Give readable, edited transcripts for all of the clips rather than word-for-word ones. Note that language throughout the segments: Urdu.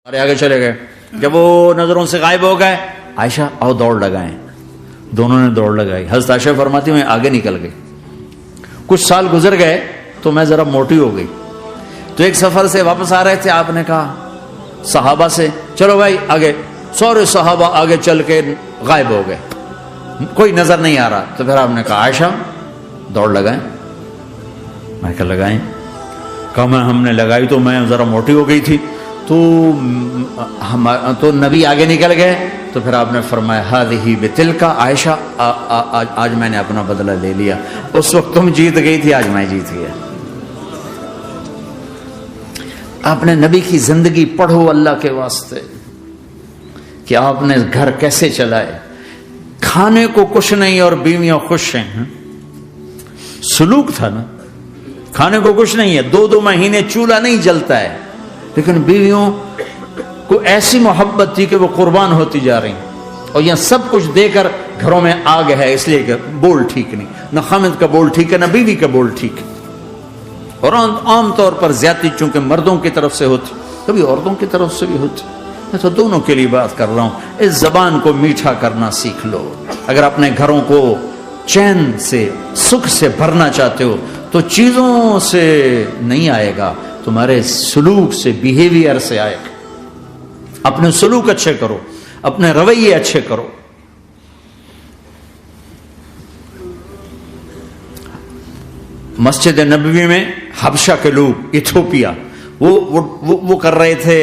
ہمارے آگے چلے گئے. جب وہ نظروں سے غائب ہو گئے, عائشہ آؤ دوڑ لگائیں. دونوں نے دوڑ لگائی. حضرت عائشہ فرماتی میں آگے نکل گئی. کچھ سال گزر گئے تو میں ذرا موٹی ہو گئی. تو ایک سفر سے واپس آ رہے تھے, آپ نے کہا صحابہ سے چلو بھائی آگے. سورے صحابہ آگے چل کے غائب ہو گئے, کوئی نظر نہیں آ رہا. تو پھر آپ نے کہا عائشہ دوڑ لگائیں. میں کہا لگائیں. کہا میں ہم نے لگائی تو میں ذرا موٹی ہو گئی تھی تو نبی آگے نکل گئے. تو پھر آپ نے فرمایا ہذہ بتلک عائشہ, آج میں نے اپنا بدلہ لے لیا. اس وقت تم جیت گئی تھی, آج میں جیت گیا. آپ نے نبی کی زندگی پڑھو اللہ کے واسطے کہ آپ نے گھر کیسے چلائے. کھانے کو کچھ نہیں اور بیویاں خوش ہیں. سلوک تھا نا, کھانے کو کچھ نہیں ہے, 2 مہینے چولہا نہیں جلتا ہے, لیکن بیویوں کو ایسی محبت تھی کہ وہ قربان ہوتی جا رہی. اور یہ سب کچھ دے کر گھروں میں آگ ہے, اس لیے کہ بول ٹھیک نہیں, نہ خامد کا بول ٹھیک ہے نہ بیوی کا بول ٹھیک ہے. اور عام طور پر زیادتی چونکہ مردوں کی طرف سے ہوتی, کبھی عورتوں کی طرف سے بھی ہوتی. میں تو دونوں کے لیے بات کر رہا ہوں. اس زبان کو میٹھا کرنا سیکھ لو. اگر اپنے گھروں کو چین سے سکھ سے بھرنا چاہتے ہو تو چیزوں سے نہیں آئے گا, تمہارے سلوک سے, بیہیویئر سے آئے گا. اپنے سلوک اچھے کرو, اپنے رویے اچھے کرو. مسجد نبوی میں حبشہ کے لوگ, ایتھوپیا, وہ کر رہے تھے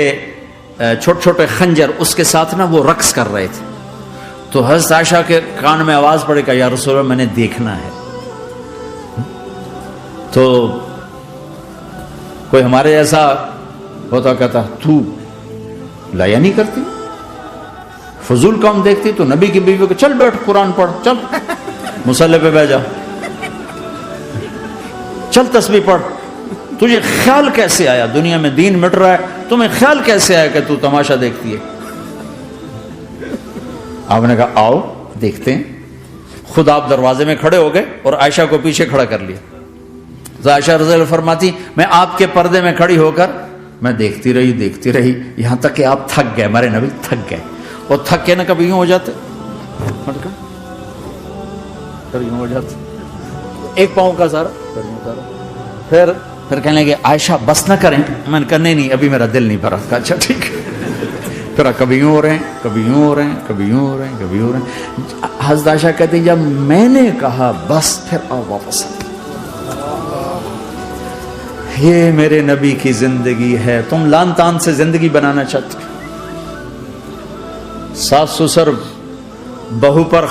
چھوٹے چھوٹے خنجر, اس کے ساتھ نا وہ رقص کر رہے تھے. تو حضرت عائشہ کے کان میں آواز پڑے کہ یا رسول اللہ میں نے دیکھنا ہے. تو کوئی ہمارے ایسا ہوتا کہتا تو لایا نہیں کرتی, فضول کام دیکھتی. تو نبی کی بیوی کو چل بیٹھ قرآن پڑھ, چل مصلی پہ بیٹھ جا, چل تسبیح پڑھ. تجھے خیال کیسے آیا, دنیا میں دین مٹ رہا ہے, تمہیں خیال کیسے آیا کہ تو تماشا دیکھتی ہے. آپ نے کہا آؤ دیکھتے ہیں. خود آپ دروازے میں کھڑے ہو گئے اور عائشہ کو پیچھے کھڑا کر لیا. عائشہ رضی اللہ فرماتی میں آپ کے پردے میں کھڑی ہو کر میں دیکھتی رہی یہاں تک کہ آپ تھک گئے. ہمارے نبی تھک گئے, اور تھک کے نا کبھی یوں ہو جاتے, یوں ہو جاتے, ایک پاؤں کا سارا. پھر کہنے لگے عائشہ بس نہ کریں. میں نے کہا نہیں ابھی میرا دل نہیں بھرا. اچھا ٹھیک ہے. پھر کبھی یوں ہو رہے ہیں, کبھی یوں ہو رہے ہیں, کبھی یوں ہو رہے ہیں, کبھی ہو رہے ہیں. حضرت عائشہ کہتی جب میں نے کہا بس, پھر آؤ واپس. یہ میرے نبی کی زندگی ہے. تم لان تان سے زندگی بنانا چاہتے, ساس سسر بہو پر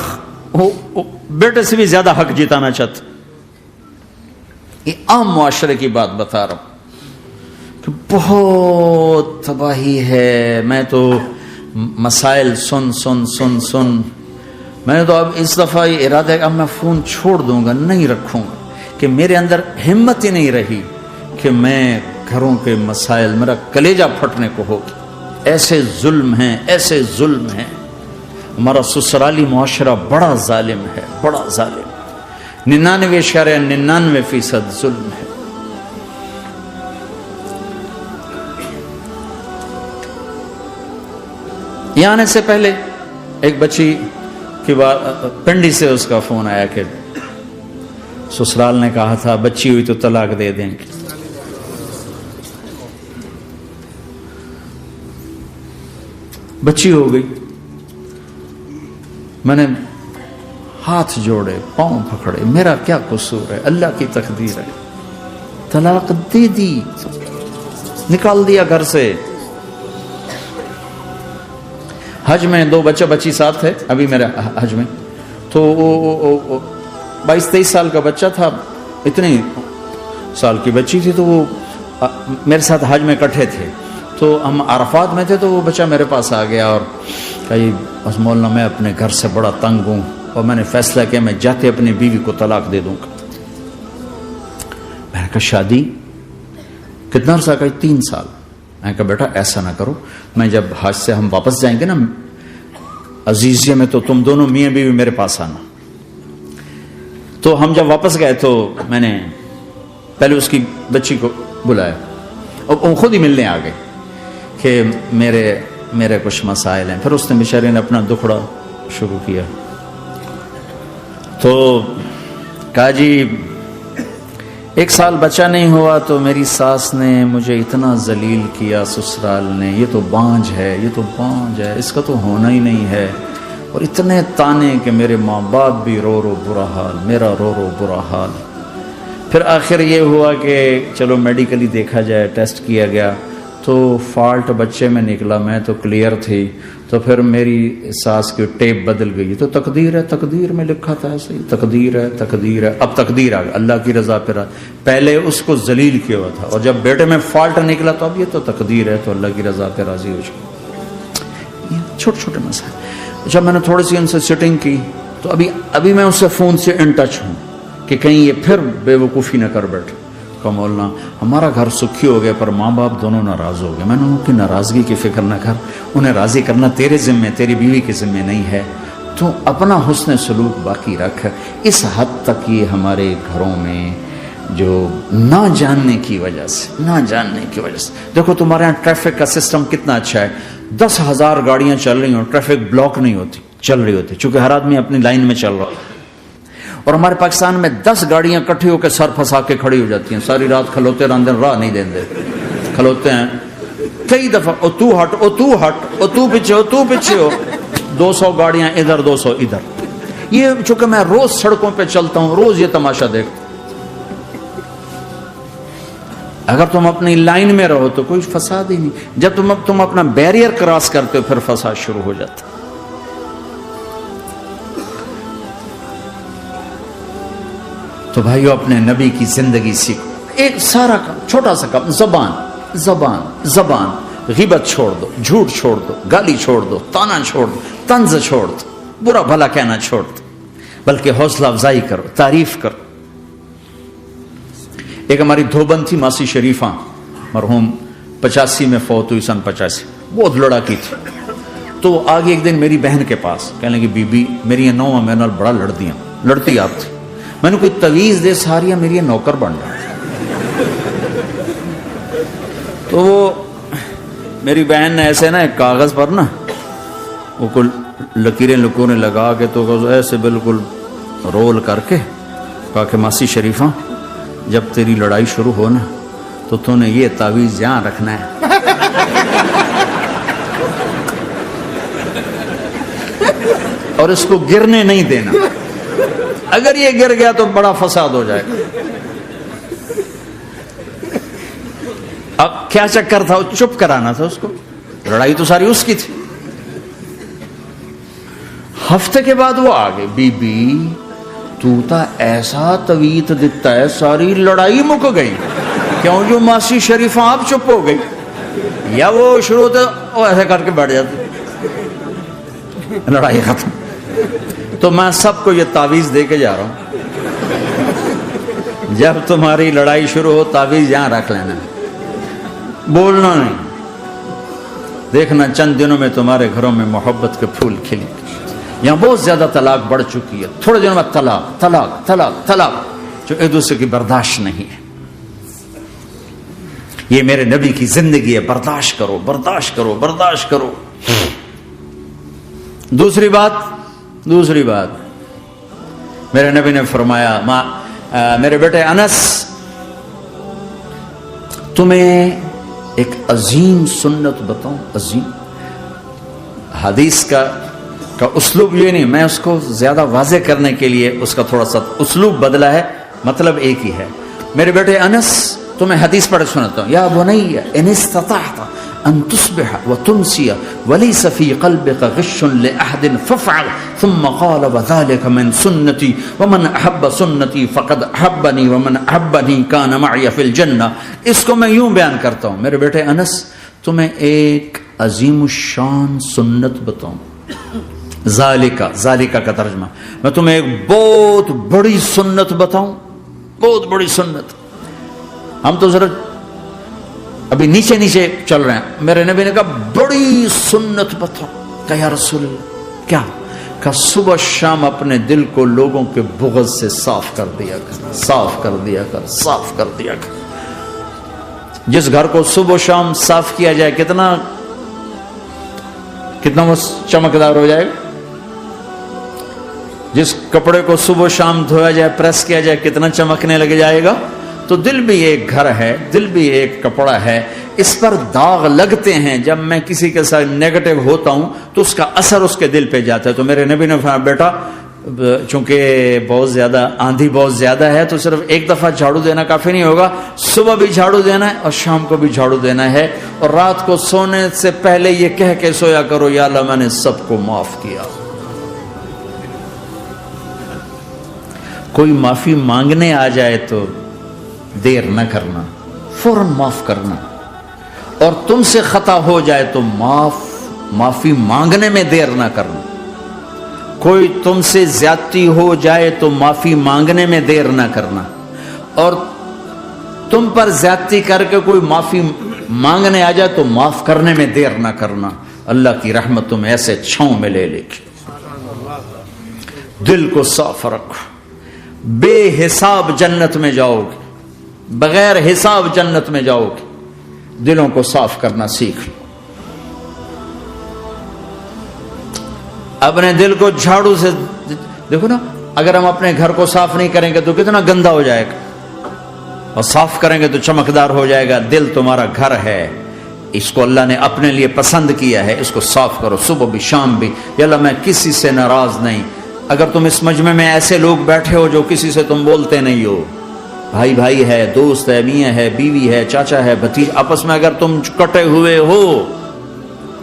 بیٹے سے بھی زیادہ حق جتانا چاہتے. یہ عام معاشرے کی بات بتا رہا ہوں کہ بہت تباہی ہے. میں تو مسائل سن میں نے تو اب اس دفعہ یہ ارادہ ہے کہ اب میں فون چھوڑ دوں گا, نہیں رکھوں گا, کہ میرے اندر ہمت ہی نہیں رہی کہ میں گھروں کے مسائل, میرا کلیجہ پھٹنے کو ہو. ایسے ظلم ہیں. ہمارا سسرالی معاشرہ بڑا ظالم ہے, بڑا ظالم. 99.99% ظلم ہے. یہاں آنے سے پہلے ایک بچی کی پنڈی سے اس کا فون آیا کہ سسرال نے کہا تھا بچی ہوئی تو طلاق دے دیں گے. بچی ہو گئی. میں نے ہاتھ جوڑے, پاؤں پکڑے, میرا کیا قصور ہے, اللہ کی تقدیر ہے. طلاق دے دی, نکال دیا گھر سے. حج میں 2 بچی ساتھ تھے ابھی میرے حج میں. تو 22-23 سال کا بچہ تھا, اتنی سال کی بچی تھی. تو وہ میرے ساتھ حج میں اکٹھے تھے. تو ہم عرفات میں تھے, تو وہ بچہ میرے پاس آ گیا اور کہا بس مولانا میں اپنے گھر سے بڑا تنگ ہوں اور میں نے فیصلہ کیا میں جاتے اپنی بیوی کو طلاق دے دوں گا. میں نے کہا شادی کتنا عرصہ کا؟ 3 سال. میں نے کہا بیٹا ایسا نہ کرو, میں جب حج سے ہم واپس جائیں گے نا عزیزیہ میں, تو تم دونوں میاں بیوی میرے پاس آنا. تو ہم جب واپس گئے تو میں نے پہلے اس کی بچی کو بلایا اور خود ہی ملنے آ گئے کہ میرے کچھ مسائل ہیں. پھر اس نے بیچارے نے اپنا دکھڑا شروع کیا. تو کہا جی 1 سال بچہ نہیں ہوا تو میری ساس نے مجھے اتنا ذلیل کیا سسرال نے، یہ تو بانجھ ہے، یہ تو بانجھ ہے، اس کا تو ہونا ہی نہیں ہے، اور اتنے تانے کہ میرے ماں باپ بھی رو رو برا حال، میرا رو رو برا حال. پھر آخر یہ ہوا کہ چلو میڈیکلی دیکھا جائے، ٹیسٹ کیا گیا تو فالٹ بچے میں نکلا، میں تو کلیئر تھی. تو پھر میری ساس کی ٹیپ بدل گئی. تو تقدیر ہے، تقدیر میں لکھا تھا ایسے ہی، تقدیر ہے تقدیر ہے. اب تقدیر آ گئی، اللہ کی رضا پہ پہلے اس کو ذلیل کیا ہوا تھا، اور جب بیٹے میں فالٹ نکلا تو اب یہ تو تقدیر ہے، تو اللہ کی رضا پہ راضی ہو جائے. یہ چھوٹے چھوٹے مسائل. جب میں نے تھوڑی سی ان سے سٹنگ کی تو ابھی میں اس سے فون سے ان ٹچ ہوں کہ کہیں یہ پھر بے وقوفی نہ کر بیٹھے. کہ مولانا ہمارا گھر سکھی ہو گیا پر ماں باپ دونوں ناراض ہو گئے. میں نے ان کی ناراضگی کی فکر نہ کر، انہیں راضی کرنا تیرے ذمے، تیری بیوی کے ذمے نہیں ہے. تو اپنا حسن سلوک باقی رکھ. اس حد تک یہ ہمارے گھروں میں جو نہ جاننے کی وجہ سے دیکھو تمہارے یہاں ٹریفک کا سسٹم کتنا اچھا ہے. 10,000 گاڑیاں چل رہی ہوں، ٹریفک بلاک نہیں ہوتی، چل رہی ہوتی، چونکہ ہر آدمی اپنی لائن میں چل رہا. اور ہمارے پاکستان میں 10 گاڑیاں کٹھی ہو کے سر پھنسا کے کھڑی ہو جاتی ہیں، ساری رات کھلوتے رہتے ہیں، راہ نہیں دیں، کھلوتے ہیں کئی دفعہ. او تو ہٹ، او تو ہٹ، او تو پیچھے ہو. 200 گاڑیاں ادھر، 200 ادھر. یہ چونکہ میں روز سڑکوں پہ چلتا ہوں، روز یہ تماشا دیکھتا ہوں. اگر تم اپنی لائن میں رہو تو کوئی فساد ہی نہیں. جب تم اپنا بیریئر کراس کرتے ہو پھر فساد شروع ہو جاتا. تو بھائیو اپنے نبی کی زندگی سیکھو. ایک سارا کام، چھوٹا سا کام، زبان. غیبت چھوڑ دو، جھوٹ چھوڑ دو، گالی چھوڑ دو، تانا چھوڑ دو، طنز چھوڑ دو، برا بھلا کہنا چھوڑ دو، بلکہ حوصلہ افزائی کرو، تعریف کرو. ایک ہماری دھوبن تھی ماسی شریفہ، مرحوم 85 میں فوت ہوئی، سن 85. بہت لڑاکی تھی. تو وہ آگے ایک دن میری بہن کے پاس کہنے لگی، بی بی میری یہ نوہ میرے نال بڑا لڑتی آپ تھی. میں نے کوئی تویز دے ساریاں میری نوکر بن رہا. تو وہ میری بہن نے ایسے نا ایک کاغذ پر نا وہ کل لکیریں لگا کے تو ایسے بالکل رول کر کے کہا کہ ماسی شریفہ جب تیری لڑائی شروع ہو نا تو تو نے یہ تعویذ یہاں رکھنا ہے، اور اس کو گرنے نہیں دینا. اگر یہ گر گیا تو بڑا فساد ہو جائے گا. اب کیا چکر تھا، چپ کرانا تھا اس کو، لڑائی تو ساری اس کی تھی. ہفتے کے بعد وہ آگے، بی بی تو تا ایسا تویت دیتا ہے ساری لڑائی مک گئی. کیوں؟ جو ماسی شریفہ آپ چپ ہو گئی. یا وہ شروع ہوتے وہ ایسے کر کے بیٹھ جاتے، لڑائی ختم. تو میں سب کو یہ تعویذ دے کے جا رہا ہوں، جب تمہاری لڑائی شروع ہو تعویذ یہاں رکھ لینا، بولنا نہیں. دیکھنا چند دنوں میں تمہارے گھروں میں محبت کے پھول کھلیں. یہاں بہت زیادہ طلاق بڑھ چکی ہے، تھوڑے دنوں بعد طلاق جو ایک دوسرے کی برداشت نہیں ہے. یہ میرے نبی کی زندگی ہے، برداشت کرو. دوسری بات میرے نبی نے فرمایا، میرے بیٹے انس تمہیں ایک عظیم سنت بتاؤں. عظیم حدیث کا اسلوب یہ نہیں، میں اس کو زیادہ واضح کرنے کے لیے اس کا تھوڑا سا اسلوب بدلا ہے، مطلب ایک ہی ہے. میرے بیٹے انس تمہیں حدیث پڑھ سناتا ہوں. یا بنی ان استطعت ان تصبح وتمسي وليس في قلبك غش لاحد فافعل. ثم قال وذلك من سنتي ومن احب سنتي فقد احبني ومن احبني كان معي في الجنه. اس کو میں یوں بیان کرتا ہوں، میرے بیٹے انس تمہیں ایک عظیم الشان سنت بتاؤں. ذالکہ کا ترجمہ، میں تمہیں ایک بہت بڑی سنت بتاؤں، بہت بڑی سنت. ہم تو ذرا ابھی نیچے چل رہے ہیں. میرے نبی نے کہا بڑی سنت بتاؤ. کہ یا رسول اللہ کیا؟ کہ صبح شام اپنے دل کو لوگوں کے بغض سے صاف کر دیا کر. جس گھر کو صبح و شام صاف کیا جائے کتنا وہ چمکدار ہو جائے گا. جس کپڑے کو صبح و شام دھویا جائے، پریس کیا جائے، کتنا چمکنے لگ جائے گا. تو دل بھی ایک گھر ہے، دل بھی ایک کپڑا ہے، اس پر داغ لگتے ہیں. جب میں کسی کے ساتھ نیگیٹو ہوتا ہوں تو اس کا اثر اس کے دل پہ جاتا ہے. تو میرے نبی نے فرمایا بیٹا چونکہ بہت زیادہ آندھی بہت زیادہ ہے تو صرف ایک دفعہ جھاڑو دینا کافی نہیں ہوگا، صبح بھی جھاڑو دینا ہے اور شام کو بھی جھاڑو دینا ہے. اور رات کو سونے سے پہلے یہ کہہ کے سویا کرو یا اللہ میں نے سب کو معاف کیا. کوئی معافی مانگنے آ جائے تو دیر نہ کرنا، فوراً معاف کرنا. اور تم سے خطا ہو جائے تو معافی مانگنے میں دیر نہ کرنا. کوئی تم سے زیادتی ہو جائے تو معافی مانگنے میں دیر نہ کرنا. اور تم پر زیادتی کر کے کوئی معافی مانگنے آ جائے تو معاف کرنے میں دیر نہ کرنا. اللہ کی رحمت تم ایسے چھاؤں میں لے لے کے. دل کو صاف رکھو، بے حساب جنت میں جاؤ گے، بغیر حساب جنت میں جاؤ گے. دلوں کو صاف کرنا سیکھ لو. اپنے دل کو جھاڑو سے دیکھو نا، اگر ہم اپنے گھر کو صاف نہیں کریں گے تو کتنا گندا ہو جائے گا، اور صاف کریں گے تو چمکدار ہو جائے گا. دل تمہارا گھر ہے، اس کو اللہ نے اپنے لیے پسند کیا ہے، اس کو صاف کرو صبح بھی شام بھی. یا اللہ میں کسی سے ناراض نہیں. اگر تم اس مجمع میں ایسے لوگ بیٹھے ہو جو کسی سے تم بولتے نہیں ہو، بھائی بھائی ہے، دوست ہے، میاں ہے، بیوی ہے، چاچا ہے، بھتیجا، آپس میں اگر تم کٹے ہوئے ہو،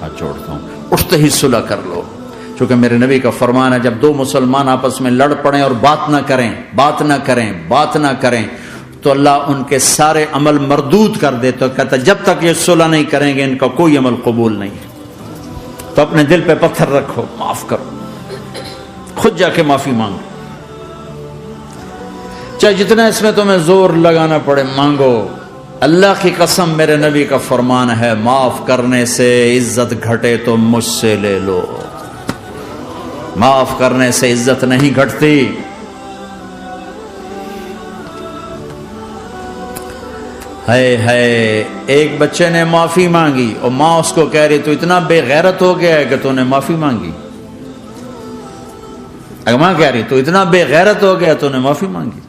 ہاتھ جوڑتا ہوں اٹھتے ہی صلح کر لو. چونکہ میرے نبی کا فرمان ہے جب دو مسلمان آپس میں لڑ پڑیں اور بات نہ کریں تو اللہ ان کے سارے عمل مردود کر دے. تو کہتا جب تک یہ صلح نہیں کریں گے ان کا کوئی عمل قبول نہیں. تو اپنے دل پہ پتھر رکھو، معاف کرو، خود جا کے معافی مانگو. چاہے جتنا اس میں تمہیں زور لگانا پڑے مانگو. اللہ کی قسم میرے نبی کا فرمان ہے معاف کرنے سے عزت گھٹے تو مجھ سے لے لو. معاف کرنے سے عزت نہیں گھٹتی. ہے ایک بچے نے معافی مانگی اور ماں اس کو کہہ رہی تو اتنا بے غیرت ہو گیا ہے کہ تو نے معافی مانگی. اگر ماں کہہ رہی تو اتنا بے غیرت ہو گیا تو نے معافی مانگی.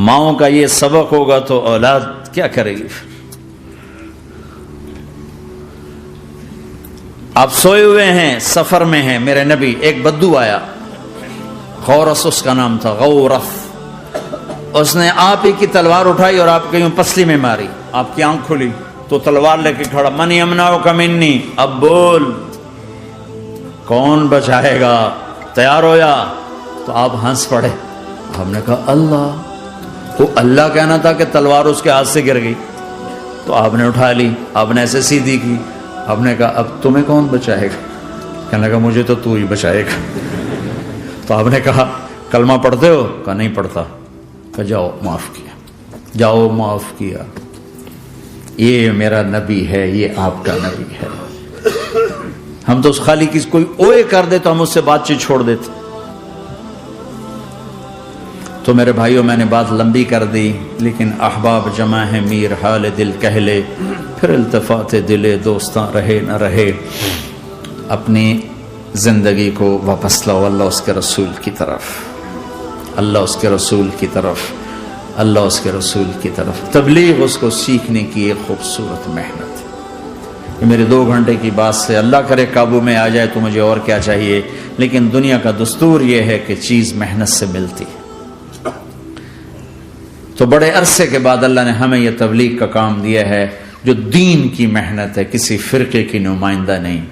ماؤں کا یہ سبق ہوگا تو اولاد کیا کرے گی. آپ سوئے ہوئے ہیں، سفر میں ہیں، میرے نبی ایک بدو آیا، غورس اس کا نام تھا، غورف. اس نے آپ ہی کی تلوار اٹھائی اور آپ کے یوں پسلی میں ماری. آپ کی آنکھ کھلی تو تلوار لے کے کھڑا، من یمنعک منی، اب بول کون بچائے گا. تیار ہویا تو آپ ہنس پڑے. ہم نے کہا اللہ. وہ اللہ کہنا تھا کہ تلوار اس کے ہاتھ سے گر گئی. تو آپ نے اٹھا لی، آپ نے ایسے سیدھی کی. آپ نے کہا اب تمہیں کون بچائے گا. کہنے لگا مجھے تو ہی بچائے گا. تو آپ نے کہا کلمہ پڑھتے ہو؟ کہا نہیں پڑھتا. کہا جاؤ معاف کیا، جاؤ معاف کیا. یہ میرا نبی ہے، یہ آپ کا نبی ہے. ہم تو خالی کسی کوئی اوے کر دے تو ہم اس سے بات چیت چھوڑ دیتے. تو میرے بھائیوں میں نے بات لمبی کر دی، لیکن احباب جمع ہے میر حال دل کہہ لے، پھر التفات دل دوستاں رہے نہ رہے. اپنی زندگی کو واپس لاؤ اللہ اس کے رسول کی طرف، اللہ اس کے رسول کی طرف، اللہ اس کے رسول کی طرف. تبلیغ اس کو سیکھنے کی ایک خوبصورت محنت. یہ میرے 2 گھنٹے کی بات سے اللہ کرے قابو میں آ جائے تو مجھے اور کیا چاہیے. لیکن دنیا کا دستور یہ ہے کہ چیز محنت سے ملتی ہے. تو بڑے عرصے کے بعد اللہ نے ہمیں یہ تبلیغ کا کام دیا ہے جو دین کی محنت ہے، کسی فرقے کی نمائندہ نہیں،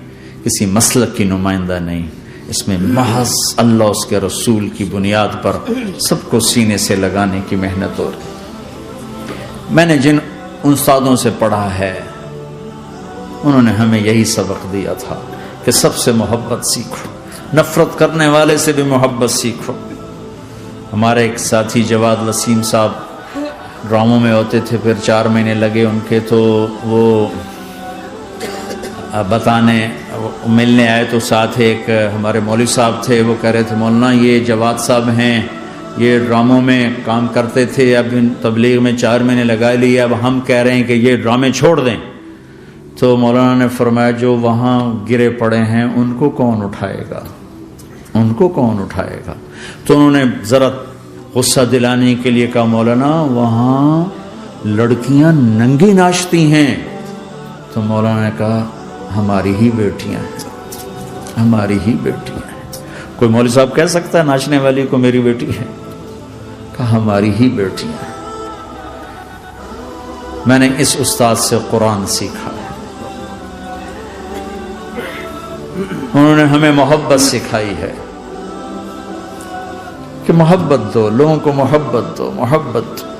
کسی مسلک کی نمائندہ نہیں. اس میں محض اللہ اس کے رسول کی بنیاد پر سب کو سینے سے لگانے کی محنت ہو رہی. میں نے جن استادوں سے پڑھا ہے انہوں نے ہمیں یہی سبق دیا تھا کہ سب سے محبت سیکھو، نفرت کرنے والے سے بھی محبت سیکھو. ہمارے ایک ساتھی جواد وسیم صاحب ڈراموں میں ہوتے تھے، پھر 4 مہینے لگے ان کے، تو وہ بتانے ملنے آئے تو ساتھ ایک ہمارے مولوی صاحب تھے. وہ کہہ رہے تھے مولانا یہ جواد صاحب ہیں یہ ڈراموں میں کام کرتے تھے، اب تبلیغ میں 4 مہینے لگا لیے، اب ہم کہہ رہے ہیں کہ یہ ڈرامے چھوڑ دیں۔ تو مولانا نے فرمایا جو وہاں گرے پڑے ہیں ان کو کون اٹھائے گا، ان کو کون اٹھائے گا؟ تو انہوں نے ذرا غصہ دلانے کے لیے کہا مولانا وہاں لڑکیاں ننگی ناچتی ہیں۔ تو مولانا نے کہا ہماری ہی بیٹیاں ہیں، ہماری ہی بیٹیاں ہیں۔ کوئی مولوی صاحب کہہ سکتا ہے ناچنے والی کو میری بیٹی ہے؟ کہا ہماری ہی بیٹیاں ہیں۔ میں نے اس استاد سے قرآن سیکھا ہے، انہوں نے ہمیں محبت سکھائی ہے کہ محبت دو، لوگوں کو محبت دو، محبت دو۔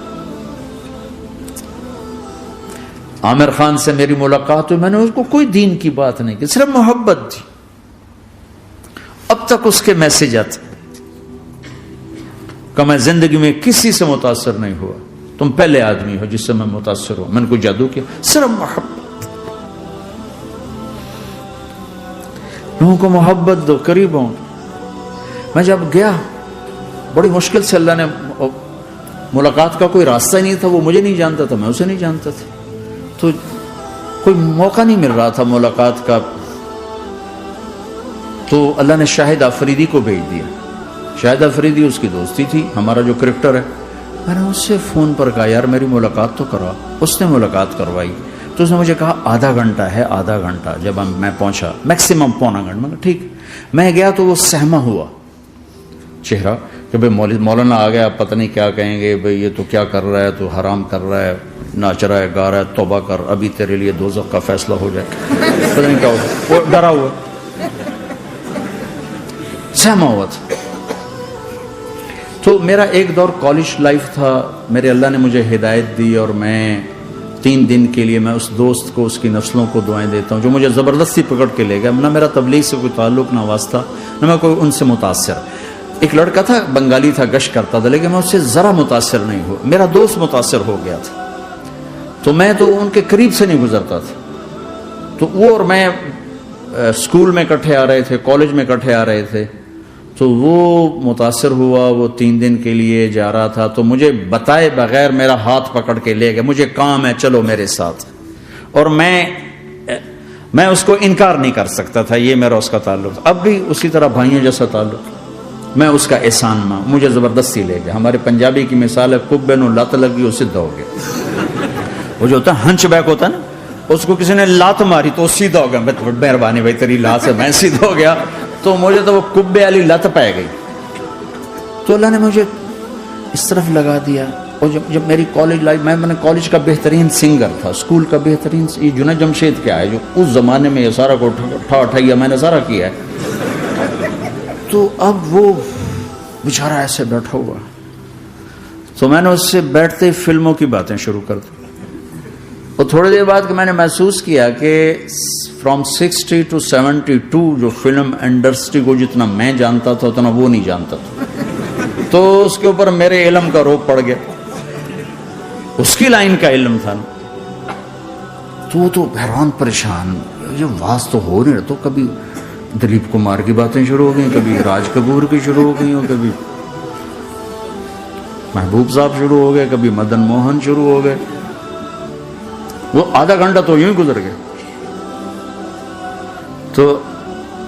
عامر خان سے میری ملاقات ہوئی، میں نے اس کو کوئی دین کی بات نہیں کی، صرف محبت دی۔ اب تک اس کے میسج آتے کہ میں زندگی میں کسی سے متاثر نہیں ہوا، تم پہلے آدمی ہو جس سے میں متاثر ہوں، میں نے کوئی جادو کیا، صرف محبت۔ لوگوں کو محبت دو، قریب ہوں۔ میں جب گیا بڑی مشکل سے اللہ نے، ملاقات کا کوئی راستہ ہی نہیں تھا، وہ مجھے نہیں جانتا تھا، میں اسے نہیں جانتا تھا، تو کوئی موقع نہیں مل رہا تھا ملاقات کا۔ تو اللہ نے شاہد آفریدی کو بھیج دیا۔ شاہد آفریدی اس کی دوستی تھی، ہمارا جو کرکٹر ہے۔ میں نے اس سے فون پر کہا یار میری ملاقات تو کروا، اس نے ملاقات کروائی۔ تو اس نے مجھے کہا آدھا گھنٹہ ہے، آدھا گھنٹہ۔ جب میں پہنچا میکسیمم پونا گھنٹہ، میں کہا ٹھیک۔ میں گیا تو وہ سہما ہوا چہرہ کہ بھئی مولانا آ گیا، پتہ نہیں کیا کہیں گے، بھئی یہ تو کیا کر رہا ہے، تو حرام کر رہا ہے، ناچ رہا ہے، گا رہا ہے، توبہ کر، ابھی تیرے لیے دوزخ کا فیصلہ ہو جائے، پتہ نہیں کیا ہوگا۔ وہ ڈرا ہوا سہما ہوا تھا۔ تو میرا ایک دور کالج لائف تھا، میرے اللہ نے مجھے ہدایت دی، اور میں 3 دن کے لیے میں اس دوست کو، اس کی نسلوں کو دعائیں دیتا ہوں جو مجھے زبردستی پکڑ کے لے گیا۔ نہ میرا تبلیغ سے کوئی تعلق، نہ واسطہ، نہ میں کوئی ان سے متاثر۔ ایک لڑکا تھا، بنگالی تھا، گشت کرتا تھا، لیکن میں اس سے ذرا متاثر نہیں ہوا۔ میرا دوست متاثر ہو گیا تھا، تو میں تو ان کے قریب سے نہیں گزرتا تھا۔ تو وہ اور میں اسکول میں اکٹھے آ رہے تھے، کالج میں اکٹھے آ رہے تھے۔ تو وہ متاثر ہوا، وہ 3 دن کے لیے جا رہا تھا، تو مجھے بتائے بغیر میرا ہاتھ پکڑ کے لے گیا، مجھے کام ہے چلو میرے ساتھ۔ اور میں اس کو انکار نہیں کر سکتا تھا، یہ میرا اس کا تعلق تھا۔ اب بھی اسی طرح بھائیوں جیسا تعلق، میں اس کا احسان ماں، مجھے زبردستی لے گیا۔ ہمارے پنجابی کی مثال ہے، کبے نو لت لگی وہ سیدھا ہو گیا۔ وہ جو ہوتا ہے ہنچ بیک ہوتا ہے نا، اس کو کسی نے لات ماری تو سیدھا ہو گیا۔ مہربانی بھائی تیری لات سے میں سیدھا ہو گیا، تو مجھے تو وہ کبے والی لت پہ گئی۔ تو اللہ نے مجھے اس طرف لگا دیا۔ اور جب میری کالج لائف، میں نے کالج کا بہترین سنگر تھا، اسکول کا بہترین، یہ جنید جمشید کیا ہے جو اس زمانے میں یہ سارا کو اٹھایا میں نے سارا کیا ہے۔ تو اب وہ بیچارہ ایسے بیٹھا ہوا، تو میں نے اس سے بیٹھتے فلموں کی باتیں شروع کر دی۔ اور تھوڑی دیر بعد کہ میں نے محسوس کیا کہ فرام 60 to 72 جو فلم انڈسٹری کو جتنا میں جانتا تھا اتنا وہ نہیں جانتا تھا۔ تو اس کے اوپر میرے علم کا روپ پڑ گیا، اس کی لائن کا علم تھا نا۔ تو وہ تو حیران پریشان، یہ واز تو ہو نہیں رہا، تو کبھی دلیپ کمار کی باتیں شروع ہو گئیں، کبھی راج کپور کی شروع ہو گئی، کبھی محبوب صاحب شروع ہو گئے، کبھی مدن موہن شروع ہو گئے۔ وہ آدھا گھنٹہ تو یوں ہی گزر گیا۔ تو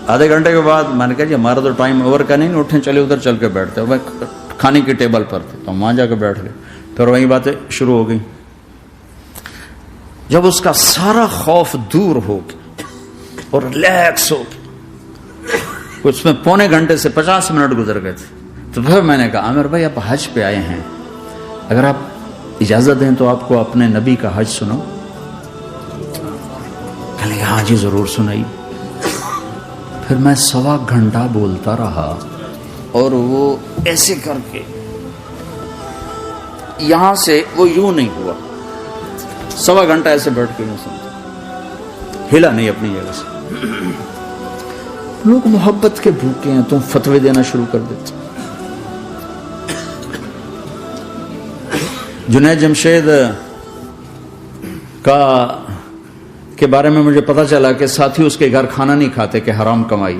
آدھے گھنٹے کے بعد میں نے کہا جی ہمارا تو ٹائم اوور کا نہیں، اٹھیں چلے ادھر چل کے بیٹھتے۔ میں کھانے کی ٹیبل پر تھے تو وہاں جا کے بیٹھ گئے، پھر وہیں باتیں شروع ہو گئی۔ جب اس کا سارا خوف دور ہو گیا اور ریلیکس ہو گیا، اس میں پونے گھنٹے سے 50 منٹ گزر گئے تھے، تو پھر میں نے کہا عامر بھائی آپ حج پہ آئے ہیں، اگر آپ اجازت دیں تو آپ کو اپنے نبی کا حج سناؤ۔ کہنے ہاں جی ضرور سنائی۔ پھر میں 1.25 گھنٹہ بولتا رہا، اور وہ ایسے کر کے یہاں سے وہ یوں نہیں ہوا، 1.25 گھنٹہ ایسے بیٹھ کے یوں سنتا، ہلا نہیں اپنی جگہ سے۔ لوگ محبت کے بھوکے ہیں، تم فتوے دینا شروع کر دیتے۔ جنید جمشید کے بارے میں مجھے پتا چلا کہ ساتھی اس کے گھر کھانا نہیں کھاتے کہ حرام کمائی۔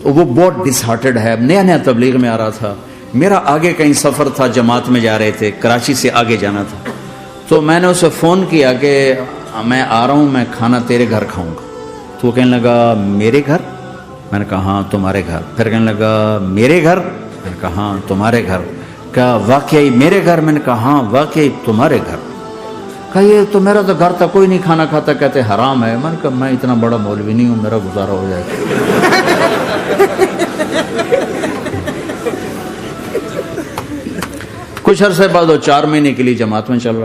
وہ بہت ڈس ہارٹڈ ہے، نیا نیا تبلیغ میں آ رہا تھا، میرا آگے کہیں سفر تھا، جماعت میں جا رہے تھے، کراچی سے آگے جانا تھا، تو میں نے اسے فون کیا کہ میں آ رہا ہوں، میں کھانا تیرے گھر کھاؤں گا۔ تو وہ کہنے لگا میرے گھر؟ میں نے کہا ہاں تمہارے گھر۔ پھر کہنے لگا میرے گھر؟ میں نے کہا ہاں تمہارے گھر۔ کہا واقعی میرے گھر؟ میں نے کہا ہاں واقعی تمہارے گھر۔ کہا یہ تو میرا تو گھر تھا، کوئی نہیں کھانا کھاتا، کہتے حرام ہے۔ میں نے کہا میں اتنا بڑا مولوی نہیں ہوں، میرا گزارا ہو جائے گا۔ کچھ عرصے بعد وہ 4 مہینے کے لیے جماعت میں چل رہا